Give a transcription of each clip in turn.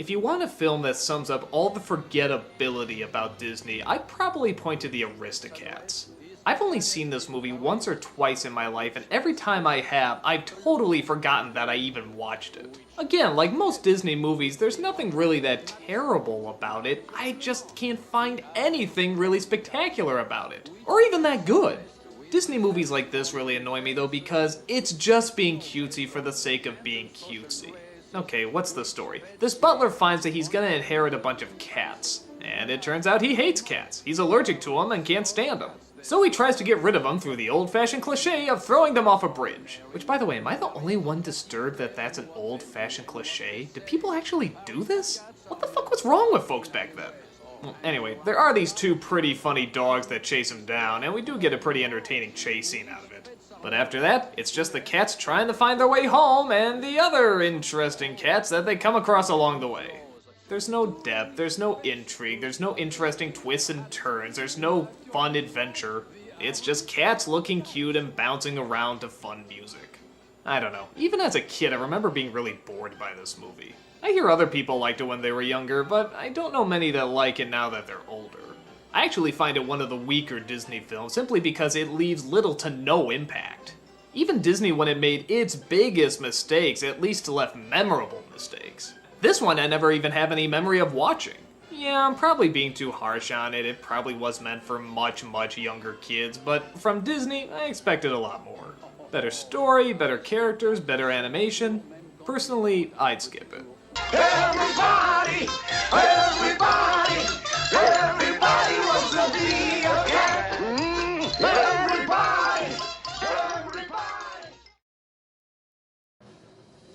If you want a film that sums up all the forgettability about Disney, I'd probably point to the Aristocats. I've only seen this movie once or twice in my life, and every time I have, I've totally forgotten that I even watched it. Again, like most Disney movies, there's nothing really that terrible about it, I just can't find anything really spectacular about it. Or even that good. Disney movies like this really annoy me though because it's just being cutesy for the sake of being cutesy. Okay, what's the story? This butler finds that he's gonna inherit a bunch of cats, and it turns out he hates cats. He's allergic to them and can't stand them. So he tries to get rid of them through the old-fashioned cliche of throwing them off a bridge. Which, by the way, am I the only one disturbed that that's an old-fashioned cliche? Do people actually do this? What the fuck was wrong with folks back then? Well, anyway, there are these two pretty funny dogs that chase him down, and we do get a pretty entertaining chase scene out of it. But after that, it's just the cats trying to find their way home and the other interesting cats that they come across along the way. There's no depth, there's no intrigue, there's no interesting twists and turns, there's no fun adventure. It's just cats looking cute and bouncing around to fun music. I don't know, even as a kid I remember being really bored by this movie. I hear other people liked it when they were younger, but I don't know many that like it now that they're older. I actually find it one of the weaker Disney films simply because it leaves little to no impact. Even Disney, when it made its biggest mistakes, at least left memorable mistakes. This one I never even have any memory of watching. Yeah, I'm probably being too harsh on it, it probably was meant for much younger kids, but from Disney, I expected a lot more. Better story, better characters, better animation. Personally, I'd skip it. Everybody, everybody, everybody wants to be a cat. Everybody, everybody.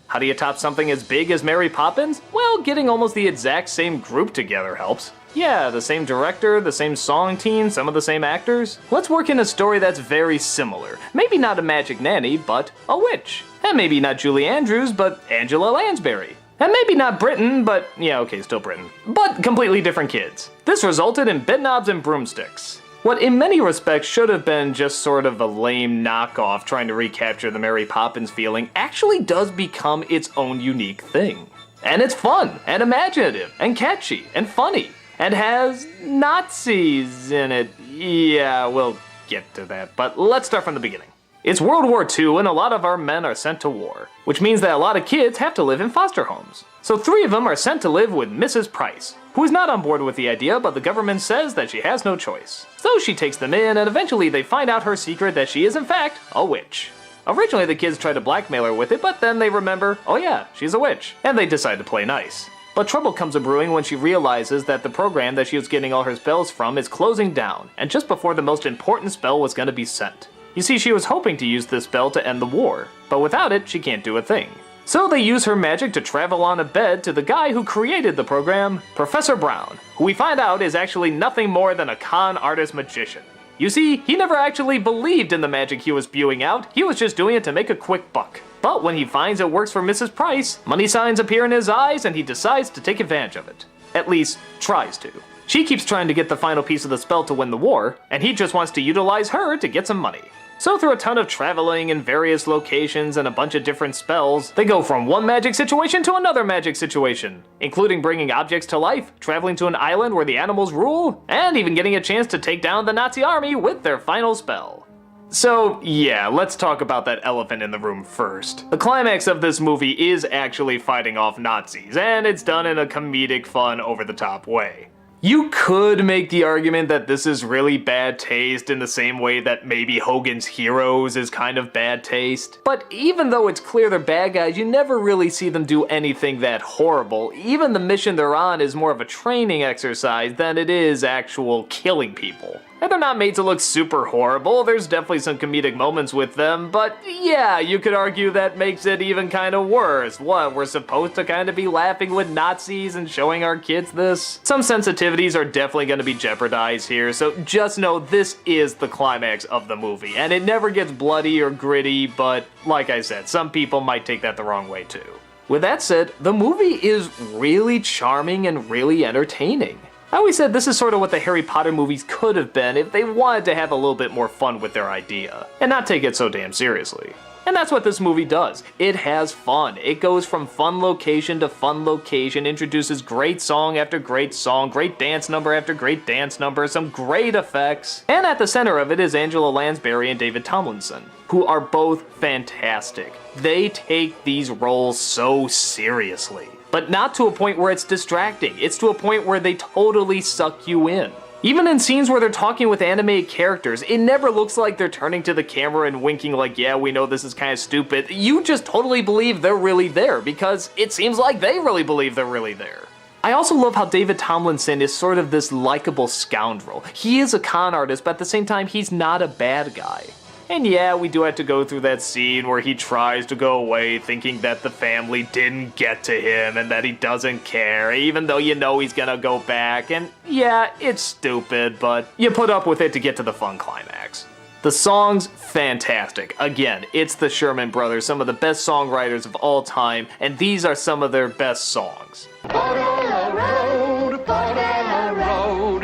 How do you top something as big as Mary Poppins? Well, getting almost the exact same group together helps. Yeah, the same director, the same song team, some of the same actors. Let's work in a story that's very similar. Maybe not a magic nanny, but a witch. And maybe not Julie Andrews, but Angela Lansbury. And maybe not Britain, but yeah, okay, still Britain. But completely different kids. This resulted in Bedknobs and Broomsticks. What in many respects should have been just sort of a lame knockoff trying to recapture the Mary Poppins feeling actually does become its own unique thing. And it's fun, and imaginative, and catchy, and funny, and has Nazis in it. Yeah, we'll get to that, but let's start from the beginning. It's World War II and a lot of our men are sent to war, which means that a lot of kids have to live in foster homes. So 3 of them are sent to live with Mrs. Price, who is not on board with the idea, but the government says that she has no choice. So she takes them in, and eventually they find out her secret that she is in fact a witch. Originally the kids try to blackmail her with it, but then they remember, oh yeah, she's a witch, and they decide to play nice. But trouble comes a-brewing when she realizes that the program that she was getting all her spells from is closing down, and just before the most important spell was going to be sent. You see, she was hoping to use this spell to end the war, but without it, she can't do a thing. So they use her magic to travel on a bed to the guy who created the program, Professor Brown, who we find out is actually nothing more than a con artist magician. You see, he never actually believed in the magic he was spewing out, he was just doing it to make a quick buck. But when he finds it works for Mrs. Price, money signs appear in his eyes and he decides to take advantage of it. At least, tries to. She keeps trying to get the final piece of the spell to win the war, and he just wants to utilize her to get some money. So through a ton of traveling in various locations and a bunch of different spells, they go from one magic situation to another magic situation, including bringing objects to life, traveling to an island where the animals rule, and even getting a chance to take down the Nazi army with their final spell. So yeah, let's talk about that elephant in the room first. The climax of this movie is actually fighting off Nazis, and it's done in a comedic, fun, over-the-top way. You could make the argument that this is really bad taste in the same way that maybe Hogan's Heroes is kind of bad taste. But even though it's clear they're bad guys, you never really see them do anything that horrible. Even the mission they're on is more of a training exercise than it is actual killing people. And they're not made to look super horrible, there's definitely some comedic moments with them, but yeah, you could argue that makes it even kind of worse. What, we're supposed to kind of be laughing with Nazis and showing our kids this? Some sensitivities are definitely going to be jeopardized here, so just know this is the climax of the movie, and it never gets bloody or gritty, but like I said, some people might take that the wrong way too. With that said, the movie is really charming and really entertaining. I always said this is sort of what the Harry Potter movies could have been if they wanted to have a little bit more fun with their idea, and not take it so damn seriously. And that's what this movie does. It has fun. It goes from fun location to fun location, introduces great song after great song, great dance number after great dance number, some great effects. And at the center of it is Angela Lansbury and David Tomlinson, who are both fantastic. They take these roles so seriously. But not to a point where it's distracting. It's to a point where they totally suck you in. Even in scenes where they're talking with animated characters, it never looks like they're turning to the camera and winking like, yeah, we know this is kind of stupid. You just totally believe they're really there because it seems like they really believe they're really there. I also love how David Tomlinson is sort of this likable scoundrel. He is a con artist, but at the same time, he's not a bad guy. And yeah, we do have to go through that scene where he tries to go away thinking that the family didn't get to him and that he doesn't care, even though you know he's gonna go back. And yeah, it's stupid, but you put up with it to get to the fun climax. The song's fantastic. Again, it's the Sherman Brothers, some of the best songwriters of all time, and these are some of their best songs.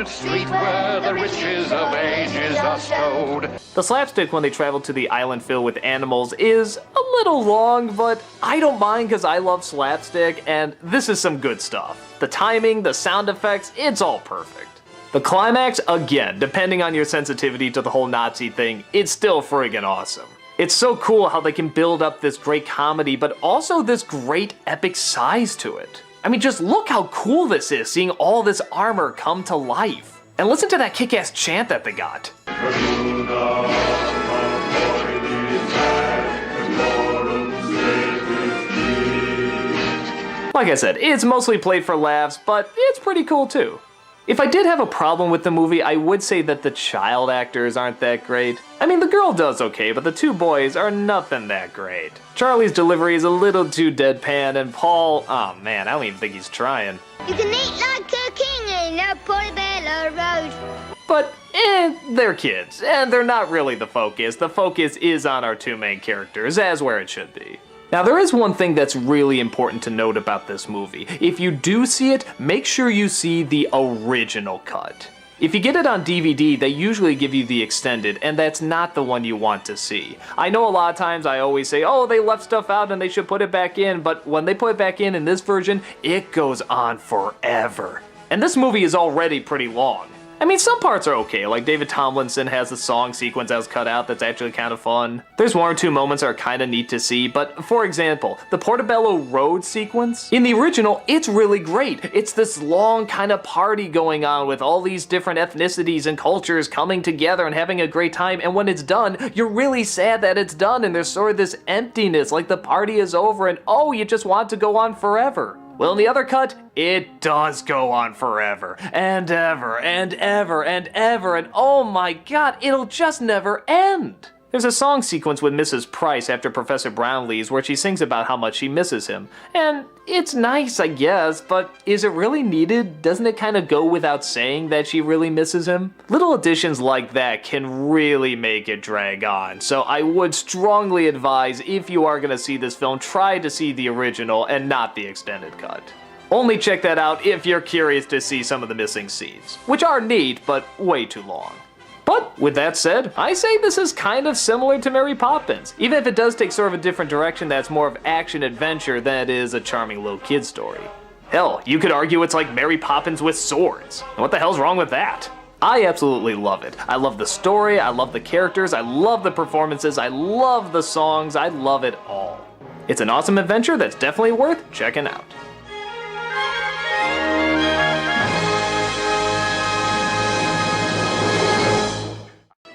Street where the riches of ages are stowed. The slapstick when they travel to the island filled with animals is a little long, but I don't mind because I love slapstick, and this is some good stuff. The timing, the sound effects, it's all perfect. The climax, again, depending on your sensitivity to the whole Nazi thing, it's still friggin' awesome. It's so cool how they can build up this great comedy, but also this great epic size to it. I mean, just look how cool this is, seeing all this armor come to life. And listen to that kick-ass chant that they got. Like I said, it's mostly played for laughs, but it's pretty cool too. If I did have a problem with the movie, I would say that the child actors aren't that great. I mean, the girl does okay, but the two boys are nothing that great. Charlie's delivery is a little too deadpan, and Paul, oh man, I don't even think he's trying. You can eat like a king in a Portobello Road. But, they're kids, and they're not really the focus. The focus is on our two main characters, as where it should be. Now, there is one thing that's really important to note about this movie. If you do see it, make sure you see the original cut. If you get it on DVD, they usually give you the extended, and that's not the one you want to see. I know a lot of times I always say, oh, they left stuff out and they should put it back in, but when they put it back in this version, it goes on forever. And this movie is already pretty long. I mean, some parts are okay, like David Tomlinson has a song sequence that was cut out that's actually kind of fun. There's one or two moments that are kind of neat to see, but for example, the Portobello Road sequence, in the original, it's really great. It's this long kind of party going on with all these different ethnicities and cultures coming together and having a great time, and when it's done, you're really sad that it's done, and there's sort of this emptiness, like the party is over, and oh, you just want to go on forever. Well, in the other cut, it does go on forever, and ever, and ever, and ever, and oh my god, it'll just never end. There's a song sequence with Mrs. Price after Professor Brown leaves where she sings about how much she misses him. And it's nice, I guess, but is it really needed? Doesn't it kind of go without saying that she really misses him? Little additions like that can really make it drag on, so I would strongly advise if you are going to see this film, try to see the original and not the extended cut. Only check that out if you're curious to see some of the missing scenes, which are neat, but way too long. But with that said, I say this is kind of similar to Mary Poppins, even if it does take sort of a different direction that's more of action-adventure than it is a charming little kid story. Hell, you could argue it's like Mary Poppins with swords. What the hell's wrong with that? I absolutely love it. I love the story, I love the characters, I love the performances, I love the songs, I love it all. It's an awesome adventure that's definitely worth checking out.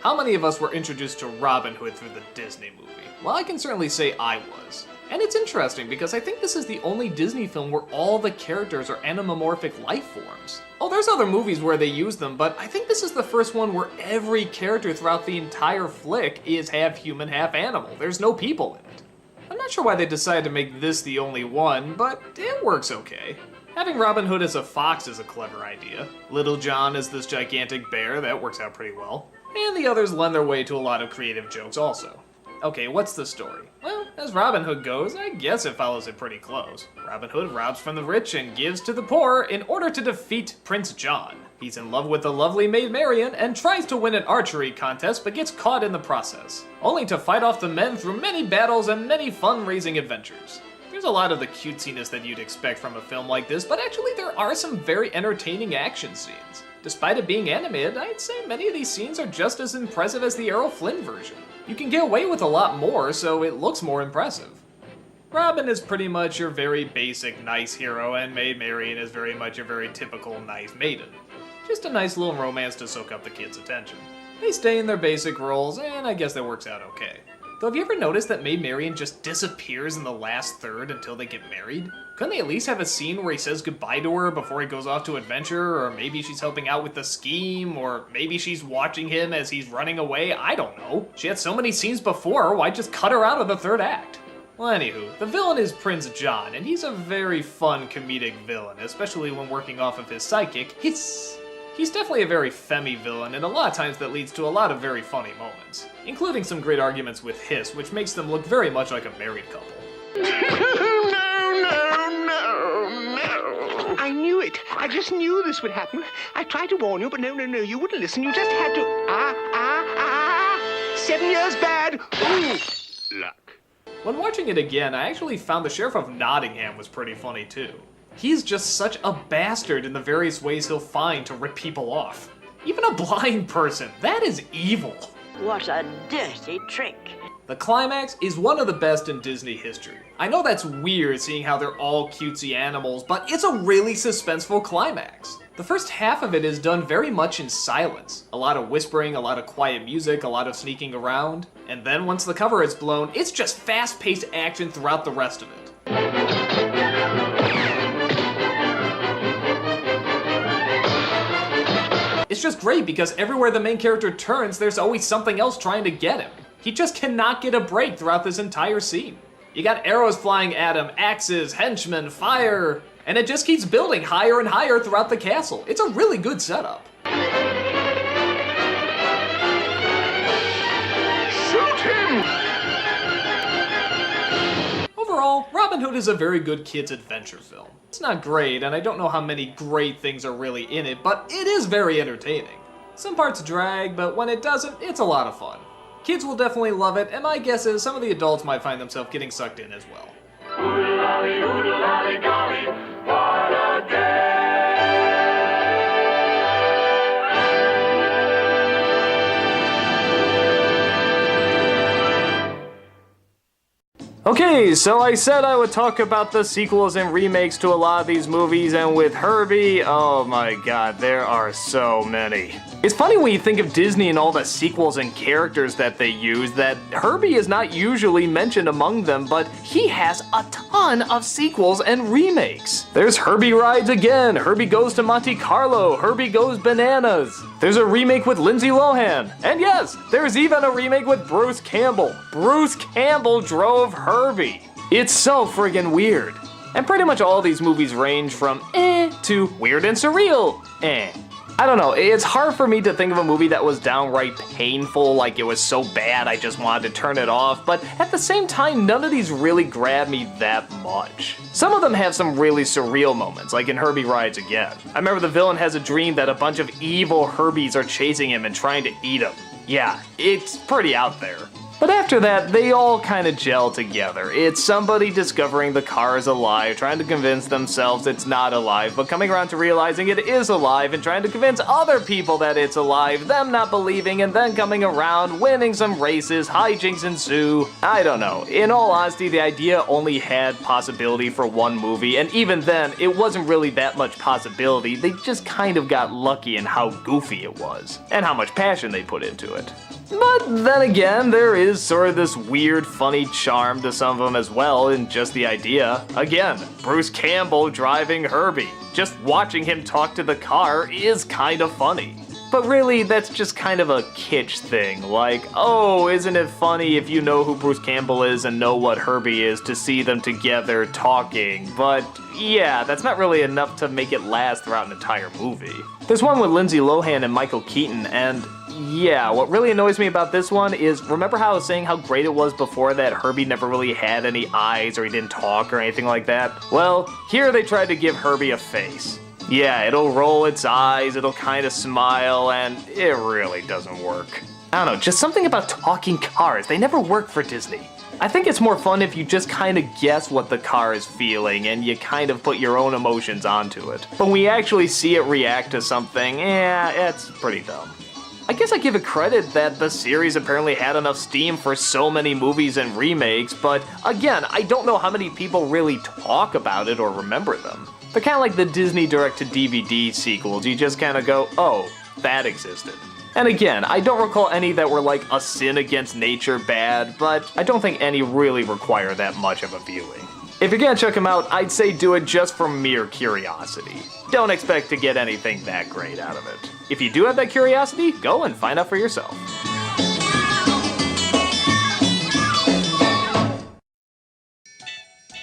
How many of us were introduced to Robin Hood through the Disney movie? Well, I can certainly say I was. And it's interesting because I think this is the only Disney film where all the characters are anamorphic life forms. Oh, there's other movies where they use them, but I think this is the first one where every character throughout the entire flick is half human, half animal. There's no people in it. I'm not sure why they decided to make this the only one, but it works okay. Having Robin Hood as a fox is a clever idea. Little John is this gigantic bear, that works out pretty well. And the others lend their way to a lot of creative jokes also. Okay, what's the story? Well, As Robin Hood goes, I guess it follows it pretty close. Robin Hood robs from the rich and gives to the poor in order to defeat Prince John. He's in love with the lovely Maid Marian and tries to win an archery contest but gets caught in the process, only to fight off the men through many battles and many fun-raising adventures. There's a lot of the cutesiness that you'd expect from a film like this, but actually there are some very entertaining action scenes. Despite it being animated, I'd say many of these scenes are just as impressive as the Errol Flynn version. You can get away with a lot more, so it looks more impressive. Robin is pretty much your very basic nice hero, and Maid Marian is very much your very typical nice maiden. Just a nice little romance to soak up the kids' attention. They stay in their basic roles, and I guess that works out okay. Though have you ever noticed that Maid Marian just disappears in the last third until they get married? Couldn't they at least have a scene where he says goodbye to her before he goes off to adventure, or maybe she's helping out with the scheme, or maybe she's watching him as he's running away? I don't know. She had so many scenes before, why just cut her out of the third act? Well, anywho, the villain is Prince John, and he's a very fun comedic villain, especially when working off of his sidekick, Hiss. He's definitely a very femmy villain, and a lot of times that leads to a lot of very funny moments, including some great arguments with Hiss, which makes them look very much like a married couple. No. I knew it. I just knew this would happen. I tried to warn you, but no, you wouldn't listen. You just had to. 7 years bad. Ooh. Luck. When watching it again, I actually found the Sheriff of Nottingham was pretty funny too. He's just such a bastard in the various ways he'll find to rip people off. Even a blind person, that is evil. What a dirty trick. The climax is one of the best in Disney history. I know that's weird seeing how they're all cutesy animals, but it's a really suspenseful climax. The first half of it is done very much in silence. A lot of whispering, a lot of quiet music, a lot of sneaking around. And then once the cover is blown, it's just fast-paced action throughout the rest of it. It's just great because everywhere the main character turns, there's always something else trying to get him. He just cannot get a break throughout this entire scene. You got arrows flying at him, axes, henchmen, fire, and it just keeps building higher and higher throughout the castle. It's a really good setup. Shoot him! Overall, Robin Hood is a very good kids' adventure film. It's not great, and I don't know how many great things are really in it, but it is very entertaining. Some parts drag, but when it doesn't, it's a lot of fun. Kids will definitely love it, and my guess is some of the adults might find themselves getting sucked in as well. Oodle-lolly, oodle-lolly, golly, what a day! Okay, so I said I would talk about the sequels and remakes to a lot of these movies, and with Herbie, oh my god, there are so many. It's funny when you think of Disney and all the sequels and characters that they use that Herbie is not usually mentioned among them, but he has a ton of sequels and remakes. There's Herbie Rides Again, Herbie Goes to Monte Carlo, Herbie Goes Bananas. There's a remake with Lindsay Lohan. And yes, there's even a remake with Bruce Campbell. Bruce Campbell drove Herbie. It's so friggin' weird. And pretty much all these movies range from to weird and surreal, I don't know, it's hard for me to think of a movie that was downright painful, like it was so bad I just wanted to turn it off, but at the same time, none of these really grab me that much. Some of them have some really surreal moments, like in Herbie Rides Again. I remember the villain has a dream that a bunch of evil Herbies are chasing him and trying to eat him. Yeah, it's pretty out there. But after that, they all kind of gel together. It's somebody discovering the car is alive, trying to convince themselves it's not alive, but coming around to realizing it is alive and trying to convince other people that it's alive, them not believing, and then coming around, winning some races, hijinks ensue. I don't know. In all honesty, the idea only had possibility for one movie, and even then, it wasn't really that much possibility. They just kind of got lucky in how goofy it was, and how much passion they put into it. But then again, there is sort of this weird, funny charm to some of them as well in just the idea. Again, Bruce Campbell driving Herbie. Just watching him talk to the car is kind of funny. But really, that's just kind of a kitsch thing. Like, oh, isn't it funny if you know who Bruce Campbell is and know what Herbie is to see them together talking? But yeah, that's not really enough to make it last throughout an entire movie. There's one with Lindsay Lohan and Michael Keaton, and yeah, what really annoys me about this one is, remember how I was saying how great it was before that Herbie never really had any eyes or he didn't talk or anything like that? Well, here they tried to give Herbie a face. Yeah, it'll roll its eyes, it'll kind of smile, and it really doesn't work. I don't know, just something about talking cars, they never work for Disney. I think it's more fun if you just kind of guess what the car is feeling and you kind of put your own emotions onto it. But when we actually see it react to something, it's pretty dumb. I guess I give it credit that the series apparently had enough steam for so many movies and remakes, but again, I don't know how many people really talk about it or remember them. They're kind of like the Disney direct-to-DVD sequels, you just kind of go, oh, that existed. And again, I don't recall any that were like a sin against nature bad, but I don't think any really require that much of a viewing. If you're gonna check them out, I'd say do it just for mere curiosity. Don't expect to get anything that great out of it. If you do have that curiosity, go and find out for yourself.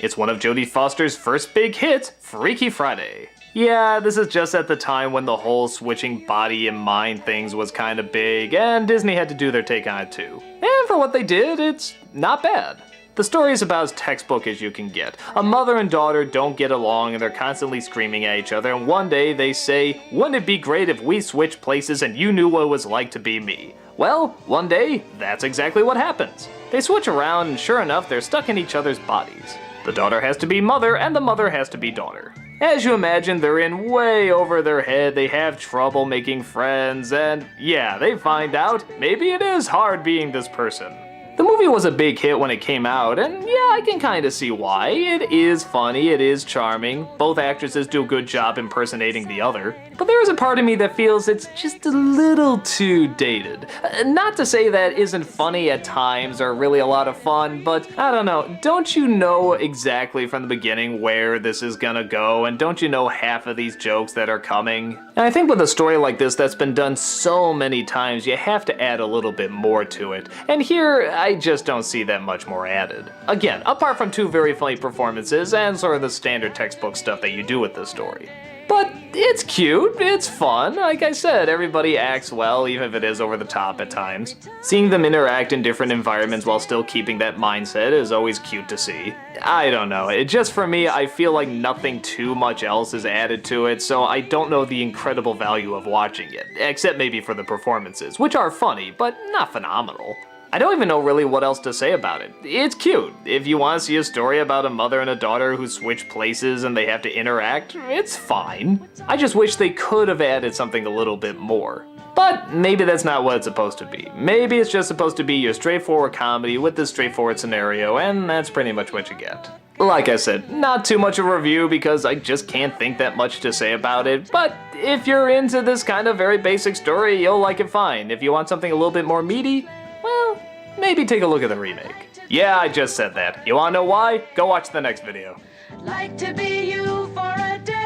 It's one of Jodie Foster's first big hits, Freaky Friday. Yeah, this is just at the time when the whole switching body and mind things was kinda big, and Disney had to do their take on it too. And for what they did, it's not bad. The story is about as textbook as you can get. A mother and daughter don't get along and they're constantly screaming at each other, and one day they say, wouldn't it be great if we switched places and you knew what it was like to be me? Well, one day, that's exactly what happens. They switch around and sure enough, they're stuck in each other's bodies. The daughter has to be mother and the mother has to be daughter. As you imagine, they're in way over their head, they have trouble making friends, and yeah, they find out maybe it is hard being this person. The movie was a big hit when it came out, and yeah, I can kinda see why. It is funny, it is charming, both actresses do a good job impersonating the other, but there is a part of me that feels it's just a little too dated. Not to say that isn't funny at times or really a lot of fun, but I don't know, don't you know exactly from the beginning where this is gonna go, and don't you know half of these jokes that are coming? And I think with a story like this that's been done so many times, you have to add a little bit more to it, and here, I just don't see that much more added. Again, apart from two very funny performances and sort of the standard textbook stuff that you do with this story. But it's cute, it's fun, like I said, everybody acts well, even if it is over the top at times. Seeing them interact in different environments while still keeping that mindset is always cute to see. I don't know, it just for me, I feel like nothing too much else is added to it, so I don't know the incredible value of watching it, except maybe for the performances, which are funny, but not phenomenal. I don't even know really what else to say about it. It's cute. If you want to see a story about a mother and a daughter who switch places and they have to interact, it's fine. I just wish they could have added something a little bit more. But maybe that's not what it's supposed to be. Maybe it's just supposed to be your straightforward comedy with this straightforward scenario, and that's pretty much what you get. Like I said, not too much of a review because I just can't think that much to say about it, but if you're into this kind of very basic story, you'll like it fine. If you want something a little bit more meaty, well, maybe take a look at the remake. Yeah, I just said that. You wanna know why? Go watch the next video. Like to be you for a day.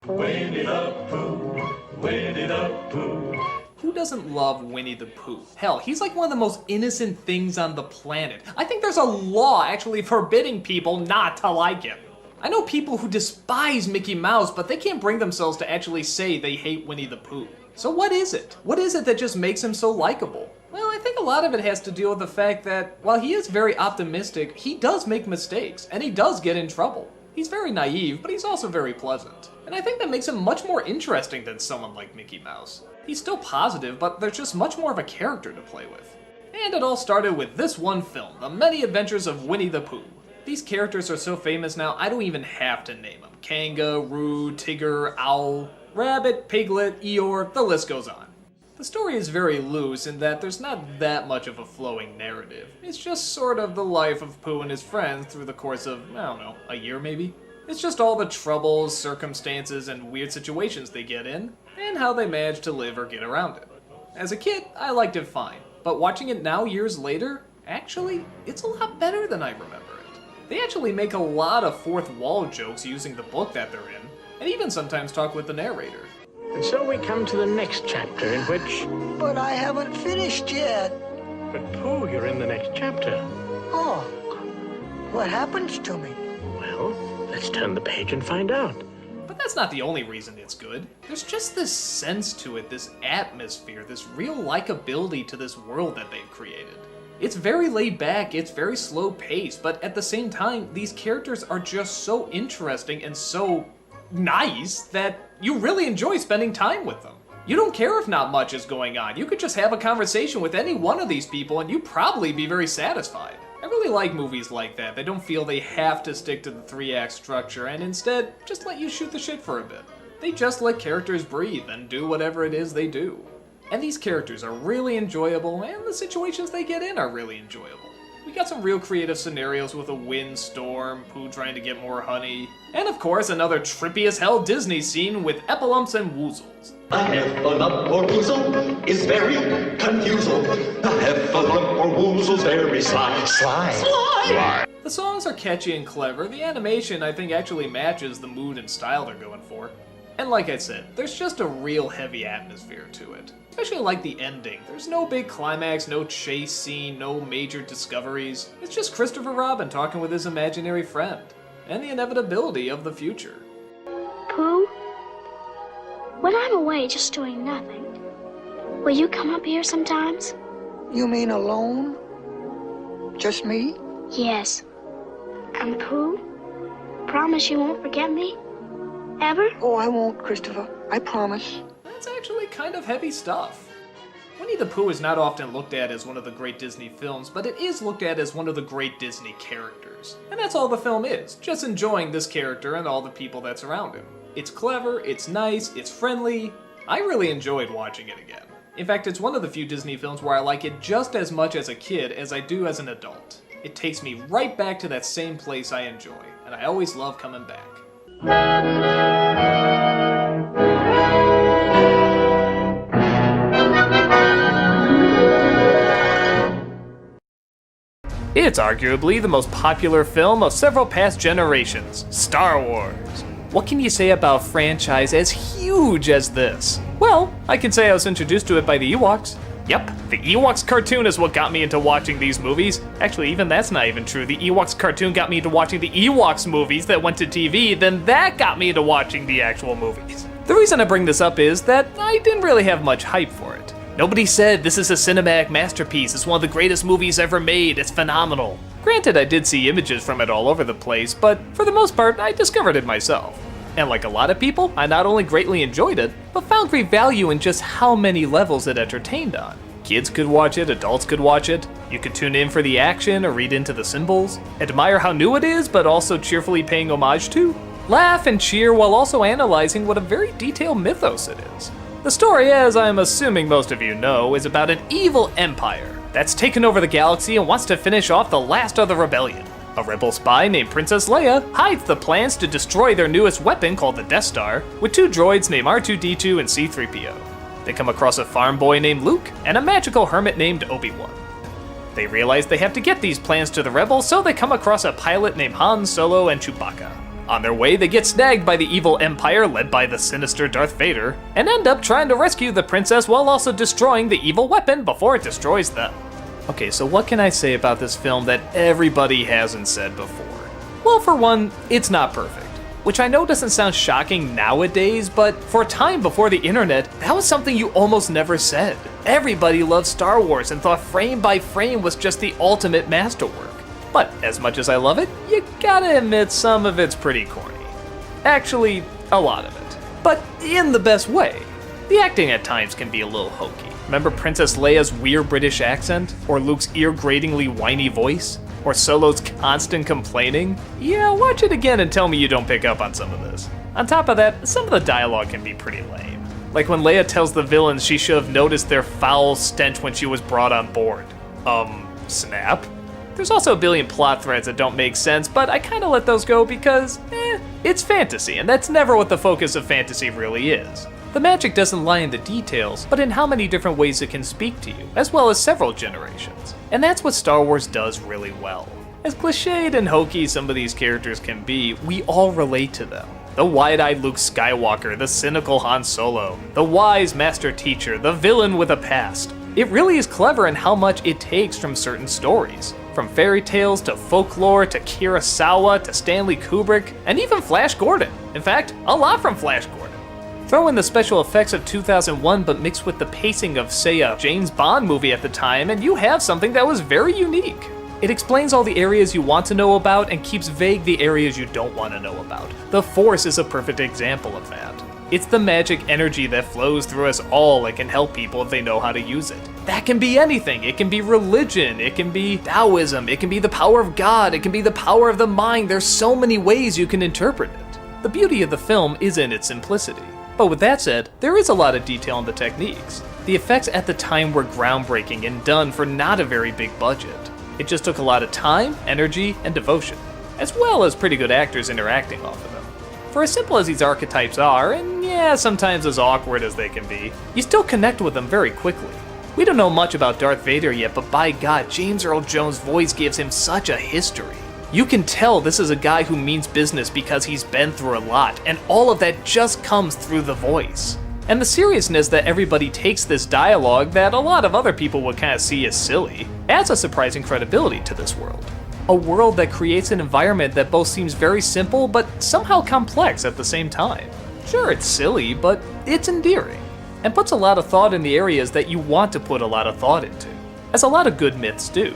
Winnie the Pooh, Winnie the Pooh. Who doesn't love Winnie the Pooh? Hell, he's like one of the most innocent things on the planet. I think there's a law actually forbidding people not to like him. I know people who despise Mickey Mouse, but they can't bring themselves to actually say they hate Winnie the Pooh. So what is it? What is it that just makes him so likable? Well, I think a lot of it has to deal with the fact that, while he is very optimistic, he does make mistakes, and he does get in trouble. He's very naive, but he's also very pleasant. And I think that makes him much more interesting than someone like Mickey Mouse. He's still positive, but there's just much more of a character to play with. And it all started with this one film, The Many Adventures of Winnie the Pooh. These characters are so famous now, I don't even have to name them. Kangaroo, Tigger, Owl, Rabbit, Piglet, Eeyore, the list goes on. The story is very loose in that there's not that much of a flowing narrative. It's just sort of the life of Pooh and his friends through the course of, I don't know, a year maybe? It's just all the troubles, circumstances, and weird situations they get in, and how they manage to live or get around it. As a kid, I liked it fine, but watching it now years later, actually, it's a lot better than I remember it. They actually make a lot of fourth wall jokes using the book that they're in, and even sometimes talk with the narrator. And so we come to the next chapter in which... But I haven't finished yet. But Pooh, you're in the next chapter. Oh, what happens to me? Well, let's turn the page and find out. but that's not the only reason it's good. There's just this sense to it, this atmosphere, this real likability to this world that they've created. It's very laid back, it's very slow paced, but at the same time, these characters are just so interesting and so nice that you really enjoy spending time with them. You don't care if not much is going on. You could just have a conversation with any one of these people and you'd probably be very satisfied. I really like movies like that. They don't feel they have to stick to the 3-act structure and instead just let you shoot the shit for a bit. They just let characters breathe and do whatever it is they do. And these characters are really enjoyable and the situations they get in are really enjoyable. We got some real creative scenarios with a windstorm, Pooh trying to get more honey, and of course another trippy as hell Disney scene with epilumps and woozles. A heffalump or woozle is very confusal. A heffalump or woozle's very sly. Sly. The songs are catchy and clever. The animation, I think, actually matches the mood and style they're going for. And like I said, there's just a real heavy atmosphere to it. Especially like the ending. There's no big climax, no chase scene, no major discoveries. It's just Christopher Robin talking with his imaginary friend. And the inevitability of the future. Pooh, when I'm away just doing nothing, will you come up here sometimes? You mean alone? Just me? Yes. And Pooh, promise you won't forget me? Ever? Oh, I won't, Christopher. I promise. That's actually kind of heavy stuff. Winnie the Pooh is not often looked at as one of the great Disney films, but it is looked at as one of the great Disney characters. And that's all the film is, just enjoying this character and all the people that surround him. It's clever, it's nice, it's friendly. I really enjoyed watching it again. In fact, it's one of the few Disney films where I like it just as much as a kid as I do as an adult. It takes me right back to that same place I enjoy, and I always love coming back. It's arguably the most popular film of several past generations, Star Wars. What can you say about a franchise as huge as this? Well, I can say I was introduced to it by the Ewoks. Yep, the Ewoks cartoon is what got me into watching these movies. Actually, even that's not even true. The Ewoks cartoon got me into watching the Ewoks movies that went to TV, then that got me into watching the actual movies. The reason I bring this up is that I didn't really have much hype for it. Nobody said this is a cinematic masterpiece, it's one of the greatest movies ever made, it's phenomenal. Granted, I did see images from it all over the place, but for the most part, I discovered it myself. And like a lot of people, I not only greatly enjoyed it, but found great value in just how many levels it entertained on. Kids could watch it, adults could watch it, you could tune in for the action or read into the symbols, admire how new it is, but also cheerfully paying homage to, laugh and cheer while also analyzing what a very detailed mythos it is. The story, as I'm assuming most of you know, is about an evil empire that's taken over the galaxy and wants to finish off the last of the rebellion. A rebel spy named Princess Leia hides the plans to destroy their newest weapon called the Death Star with 2 droids named R2-D2 and C-3PO. They come across a farm boy named Luke and a magical hermit named Obi-Wan. They realize they have to get these plans to the rebels, so they come across a pilot named Han Solo and Chewbacca. On their way, they get snagged by the evil empire led by the sinister Darth Vader, and end up trying to rescue the princess while also destroying the evil weapon before it destroys them. Okay, so what can I say about this film that everybody hasn't said before? Well, for one, it's not perfect. Which I know doesn't sound shocking nowadays, but for a time before the internet, that was something you almost never said. Everybody loved Star Wars and thought frame by frame was just the ultimate masterwork. But as much as I love it, you gotta admit some of it's pretty corny. Actually, a lot of it. But in the best way. The acting at times can be a little hokey. Remember Princess Leia's weird British accent? Or Luke's ear-gratingly whiny voice? Or Solo's constant complaining? Yeah, watch it again and tell me you don't pick up on some of this. On top of that, some of the dialogue can be pretty lame. Like when Leia tells the villains she should have noticed their foul stench when she was brought on board. Snap? There's also a billion plot threads that don't make sense, but I kinda let those go because, it's fantasy, and that's never what the focus of fantasy really is. The magic doesn't lie in the details, but in how many different ways it can speak to you, as well as several generations. And that's what Star Wars does really well. As cliched and hokey some of these characters can be, we all relate to them. The wide-eyed Luke Skywalker, the cynical Han Solo, the wise master teacher, the villain with a past. It really is clever in how much it takes from certain stories. From fairy tales to folklore to Kurosawa to Stanley Kubrick and even Flash Gordon. In fact, a lot from Flash Gordon. Throw in the special effects of 2001 but mixed with the pacing of, say, a James Bond movie at the time, and you have something that was very unique. It explains all the areas you want to know about and keeps vague the areas you don't want to know about. The Force is a perfect example of that. It's the magic energy that flows through us all and can help people if they know how to use it. That can be anything. It can be religion, it can be Taoism, it can be the power of God, it can be the power of the mind. There's so many ways you can interpret it. The beauty of the film is in its simplicity. But with that said, there is a lot of detail in the techniques. The effects at the time were groundbreaking and done for not a very big budget. It just took a lot of time, energy, and devotion, as well as pretty good actors interacting off of them. For as simple as these archetypes are, and yeah, sometimes as awkward as they can be, you still connect with them very quickly. We don't know much about Darth Vader yet, but by God, James Earl Jones' voice gives him such a history. You can tell this is a guy who means business because he's been through a lot, and all of that just comes through the voice. And the seriousness that everybody takes this dialogue that a lot of other people would kind of see as silly, adds a surprising credibility to this world. A world that creates an environment that both seems very simple but somehow complex at the same time. Sure, it's silly, but it's endearing, and puts a lot of thought in the areas that you want to put a lot of thought into, as a lot of good myths do.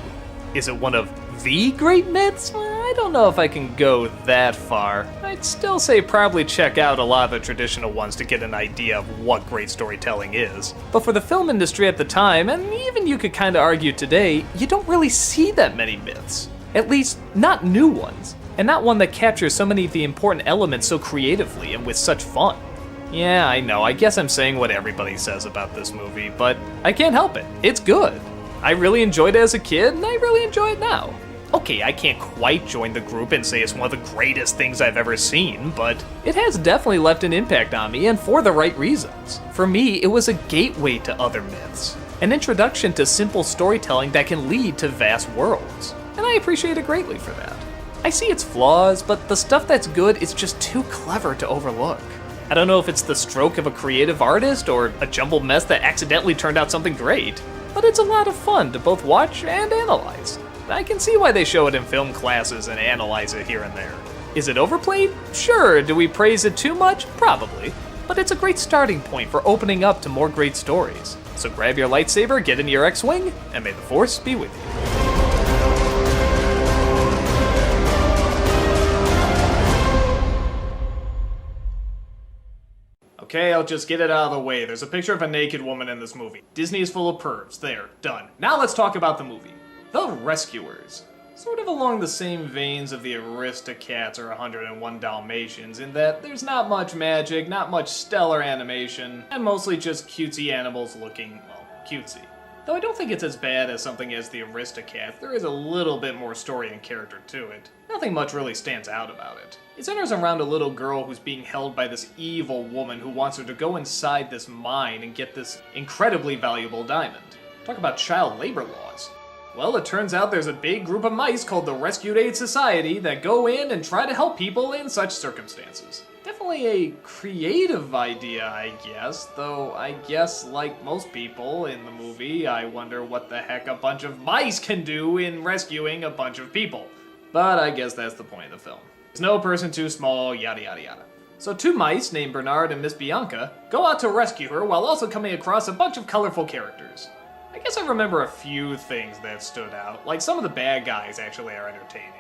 Is it one of the great myths? Well, I don't know if I can go that far. I'd still say probably check out a lot of the traditional ones to get an idea of what great storytelling is. But for the film industry at the time, and even you could kinda argue today, you don't really see that many myths. At least, not new ones. And not one that captures so many of the important elements so creatively and with such fun. Yeah, I know, I guess I'm saying what everybody says about this movie, but I can't help it. It's good. I really enjoyed it as a kid, and I really enjoy it now. Okay, I can't quite join the group and say it's one of the greatest things I've ever seen, but it has definitely left an impact on me, and for the right reasons. For me, it was a gateway to other myths, an introduction to simple storytelling that can lead to vast worlds, and I appreciate it greatly for that. I see its flaws, but the stuff that's good is just too clever to overlook. I don't know if it's the stroke of a creative artist or a jumbled mess that accidentally turned out something great, but it's a lot of fun to both watch and analyze. I can see why they show it in film classes and analyze it here and there. Is it overplayed? Sure. Do we praise it too much? Probably. But it's a great starting point for opening up to more great stories. So grab your lightsaber, get into your X-Wing, and may the Force be with you. Okay, I'll just get it out of the way. There's a picture of a naked woman in this movie. Disney is full of pervs. There, done. Now let's talk about the movie. The Rescuers. Sort of along the same veins of the Aristocats or 101 Dalmatians in that there's not much magic, not much stellar animation, and mostly just cutesy animals looking, well, cutesy. Though I don't think it's as bad as something as the Aristocats, there is a little bit more story and character to it. Nothing much really stands out about it. It centers around a little girl who's being held by this evil woman who wants her to go inside this mine and get this incredibly valuable diamond. Talk about child labor laws. Well, it turns out there's a big group of mice called the Rescued Aid Society that go in and try to help people in such circumstances. Definitely a creative idea, I guess, though I guess like most people in the movie, I wonder what the heck a bunch of mice can do in rescuing a bunch of people. But I guess that's the point of the film. There's no person too small, yada yada yada. So two mice named Bernard and Miss Bianca go out to rescue her while also coming across a bunch of colorful characters. I guess I remember a few things that stood out, like some of the bad guys actually are entertaining.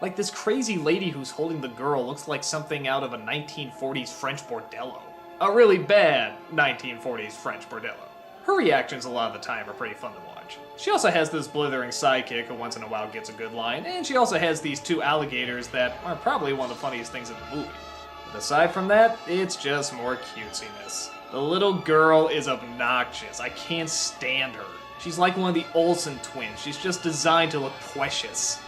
Like this crazy lady who's holding the girl looks like something out of a 1940s French bordello. A really bad 1940s French bordello. Her reactions a lot of the time are pretty fun to watch. She also has this blithering sidekick who once in a while gets a good line, and she also has these two alligators that are probably one of the funniest things in the movie. But aside from that, it's just more cutesiness. The little girl is obnoxious. I can't stand her. She's like one of the Olsen twins. She's just designed to look precious.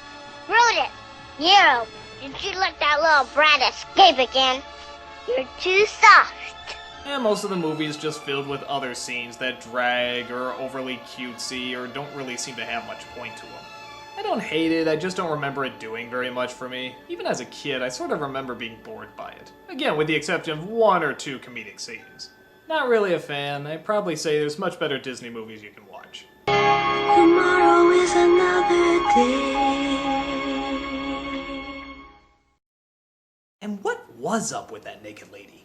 Brutus, you, did you let that little brat escape again? You're too soft. And most of the movie is just filled with other scenes that drag or are overly cutesy or don't really seem to have much point to them. I don't hate it, I just don't remember it doing very much for me. Even as a kid, I sort of remember being bored by it. Again, with the exception of one or two comedic scenes. Not really a fan. I'd probably say there's much better Disney movies you can watch. Tomorrow is another day. And what was up with that naked lady.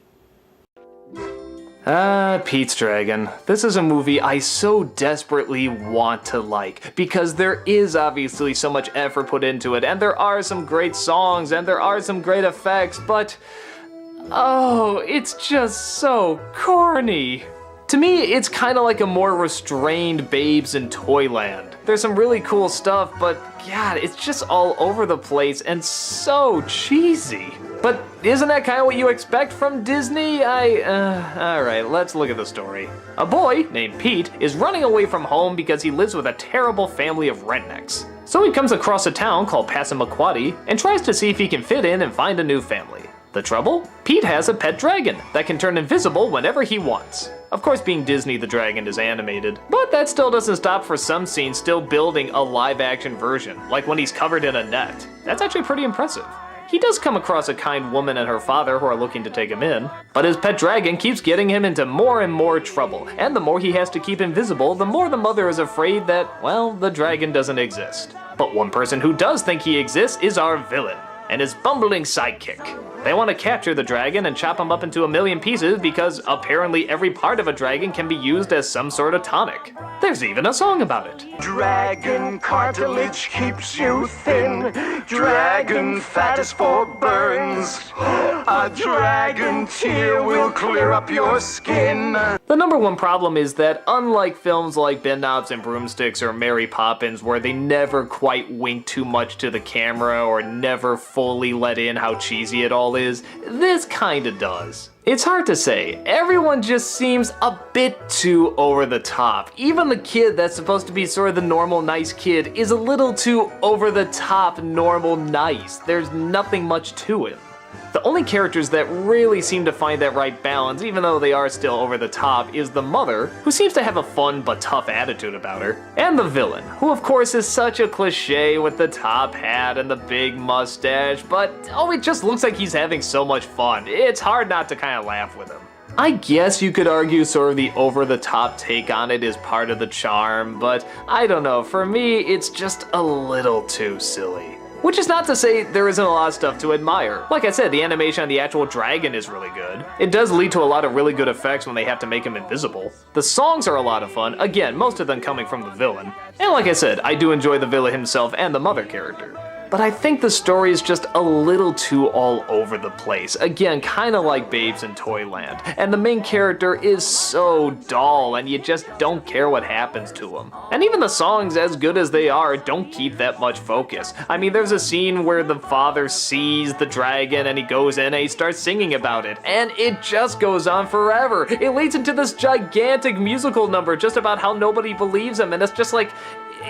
Pete's Dragon. This is a movie I so desperately want to like, because there is obviously so much effort put into it, and there are some great songs, and there are some great effects, but oh, it's just so corny. To me, it's kind of like a more restrained Babes in Toyland. There's some really cool stuff, but God, it's just all over the place and so cheesy. But isn't that kind of what you expect from Disney? Alright, let's look at the story. A boy named Pete is running away from home because he lives with a terrible family of rednecks. So he comes across a town called Passamaquoddy and tries to see if he can fit in and find a new family. The trouble? Pete has a pet dragon that can turn invisible whenever he wants. Of course, being Disney, the dragon is animated, but that still doesn't stop for some scenes still building a live-action version, like when he's covered in a net. That's actually pretty impressive. He does come across a kind woman and her father who are looking to take him in, but his pet dragon keeps getting him into more and more trouble, and the more he has to keep invisible, the more the mother is afraid that, well, the dragon doesn't exist. But one person who does think he exists is our villain, and his bumbling sidekick. They want to capture the dragon and chop him up into a million pieces because apparently every part of a dragon can be used as some sort of tonic. There's even a song about it. Dragon cartilage keeps you thin. Dragon fat is for burns. A dragon tear will clear up your skin. The number one problem is that unlike films like Bedknobs and Broomsticks or Mary Poppins, where they never quite wink too much to the camera or never fully let in how cheesy it all is, this kinda does. It's hard to say. Everyone just seems a bit too over the top. Even the kid that's supposed to be sort of the normal nice kid is a little too over the top normal nice. There's nothing much to him. The only characters that really seem to find that right balance, even though they are still over the top, is the mother, who seems to have a fun but tough attitude about her, and the villain, who of course is such a cliche with the top hat and the big mustache, but oh, it just looks like he's having so much fun. It's hard not to kind of laugh with him. I guess you could argue sort of the over-the-top take on it is part of the charm, but I don't know, for me, it's just a little too silly. Which is not to say there isn't a lot of stuff to admire. Like I said, the animation on the actual dragon is really good. It does lead to a lot of really good effects when they have to make him invisible. The songs are a lot of fun, again, most of them coming from the villain. And like I said, I do enjoy the villain himself and the mother character. But I think the story is just a little too all over the place. Again, kinda like Babes in Toyland. And the main character is so dull and you just don't care what happens to him. And even the songs, as good as they are, don't keep that much focus. I mean, there's a scene where the father sees the dragon and he goes in and he starts singing about it. And it just goes on forever. It leads into this gigantic musical number just about how nobody believes him, and it's just like,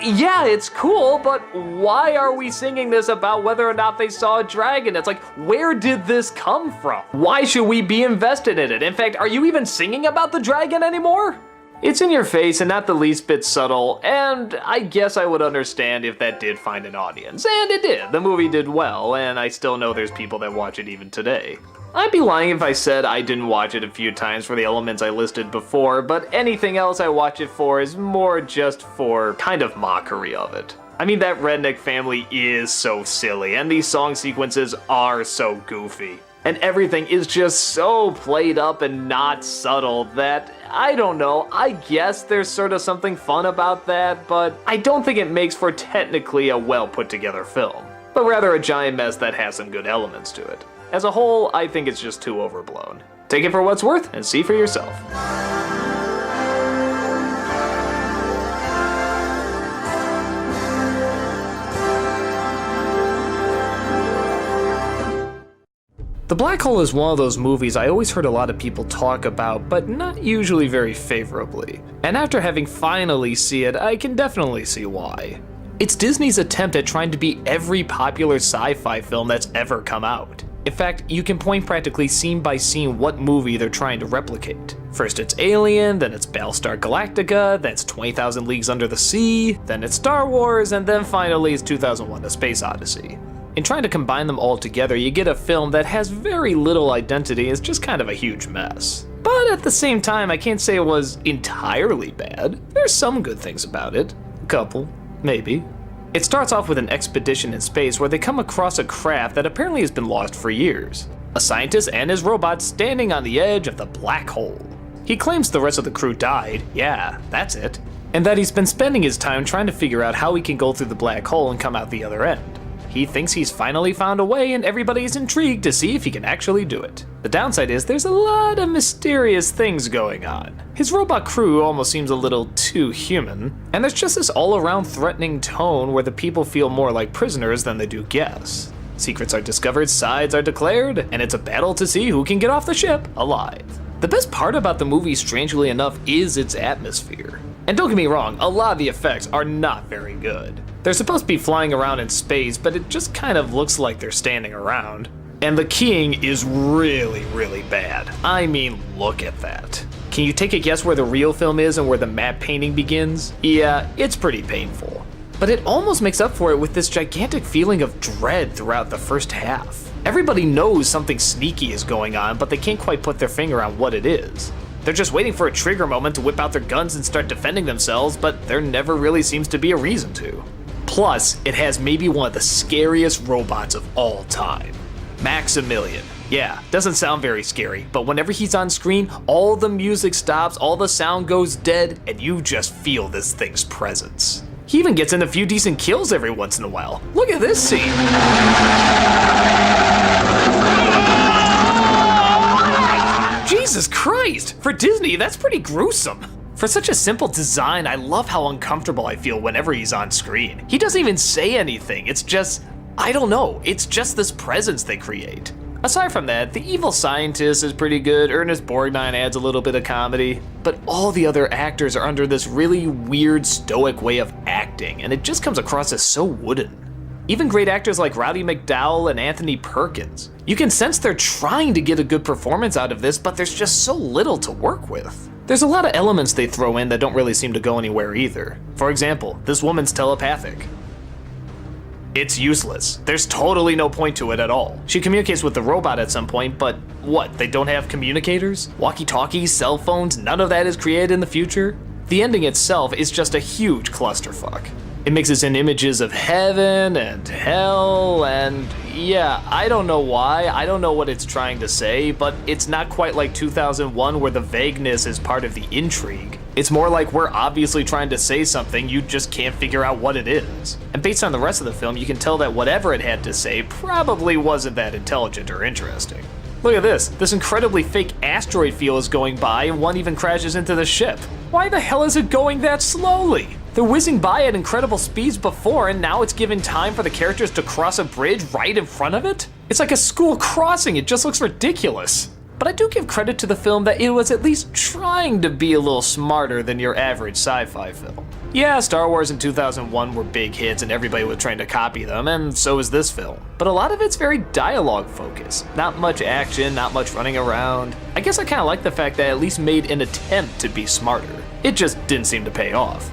yeah, it's cool, but why are we singing this about whether or not they saw a dragon? It's like, where did this come from? Why should we be invested in it? In fact, are you even singing about the dragon anymore? It's in your face and not the least bit subtle, and I guess I would understand if that did find an audience. And it did. The movie did well, and I still know there's people that watch it even today. I'd be lying if I said I didn't watch it a few times for the elements I listed before, but anything else I watch it for is more just for kind of mockery of it. I mean, that redneck family is so silly, and these song sequences are so goofy. And everything is just so played up and not subtle that, I don't know, I guess there's sort of something fun about that, but I don't think it makes for technically a well put together film, but rather a giant mess that has some good elements to it. As a whole, I think it's just too overblown. Take it for what's worth and see for yourself. The Black Hole is one of those movies I always heard a lot of people talk about, but not usually very favorably. And after having finally seen it, I can definitely see why. It's Disney's attempt at trying to beat every popular sci-fi film that's ever come out. In fact, you can point practically scene by scene what movie they're trying to replicate. First it's Alien, then it's Battlestar Galactica, then it's 20,000 Leagues Under the Sea, then it's Star Wars, and then finally it's 2001: A Space Odyssey. In trying to combine them all together, you get a film that has very little identity and is just kind of a huge mess. But at the same time, I can't say it was entirely bad. There's some good things about it. A couple, maybe. It starts off with an expedition in space where they come across a craft that apparently has been lost for years. a scientist and his robot standing on the edge of the black hole. He claims the rest of the crew died, yeah, that's it, and that he's been spending his time trying to figure out how he can go through the black hole and come out the other end. He thinks he's finally found a way and everybody's intrigued to see if he can actually do it. The downside is there's a lot of mysterious things going on. His robot crew almost seems a little too human, and there's just this all-around threatening tone where the people feel more like prisoners than they do guests. Secrets are discovered, sides are declared, and it's a battle to see who can get off the ship alive. The best part about the movie, strangely enough, is its atmosphere. And don't get me wrong, a lot of the effects are not very good. They're supposed to be flying around in space, but it just kind of looks like they're standing around. And the keying is really, really bad. I mean, look at that. Can you take a guess where the real film is and where the matte painting begins? Yeah, it's pretty painful. But it almost makes up for it with this gigantic feeling of dread throughout the first half. Everybody knows something sneaky is going on, but they can't quite put their finger on what it is. They're just waiting for a trigger moment to whip out their guns and start defending themselves, but there never really seems to be a reason to. Plus, it has maybe one of the scariest robots of all time. Maximilian. Yeah, doesn't sound very scary, but whenever he's on screen, all the music stops, all the sound goes dead, and you just feel this thing's presence. He even gets in a few decent kills every once in a while. Look at this scene. Jesus Christ! For Disney, that's pretty gruesome. For such a simple design, I love how uncomfortable I feel whenever he's on screen. He doesn't even say anything, it's just, I don't know, it's just this presence they create. Aside from that, the evil scientist is pretty good, Ernest Borgnine adds a little bit of comedy, but all the other actors are under this really weird stoic way of acting, and it just comes across as so wooden. Even great actors like Roddy McDowall and Anthony Perkins. You can sense they're trying to get a good performance out of this, but there's just so little to work with. There's a lot of elements they throw in that don't really seem to go anywhere either. For example, this woman's telepathic. It's useless. There's totally no point to it at all. She communicates with the robot at some point, but what, they don't have communicators? Walkie-talkies, cell phones, none of that is created in the future? The ending itself is just a huge clusterfuck. It mixes in images of heaven and hell and yeah, I don't know why, I don't know what it's trying to say, but it's not quite like 2001 where the vagueness is part of the intrigue. It's more like we're obviously trying to say something, you just can't figure out what it is. And based on the rest of the film, you can tell that whatever it had to say probably wasn't that intelligent or interesting. Look at this incredibly fake asteroid field is going by and one even crashes into the ship. Why the hell is it going that slowly? They're whizzing by at incredible speeds before and now it's giving time for the characters to cross a bridge right in front of it? It's like a school crossing, it just looks ridiculous. But I do give credit to the film that it was at least trying to be a little smarter than your average sci-fi film. Yeah, Star Wars in 2001 were big hits and everybody was trying to copy them, and so is this film. But a lot of it's very dialogue focused. Not much action, not much running around. I guess I kinda like the fact that it at least made an attempt to be smarter. It just didn't seem to pay off.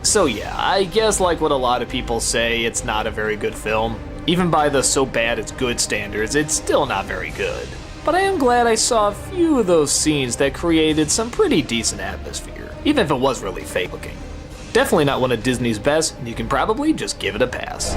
So yeah, I guess like what a lot of people say, it's not a very good film. Even by the so bad it's good standards, it's still not very good. But I am glad I saw a few of those scenes that created some pretty decent atmosphere, even if it was really fake looking. Definitely not one of Disney's best, and you can probably just give it a pass.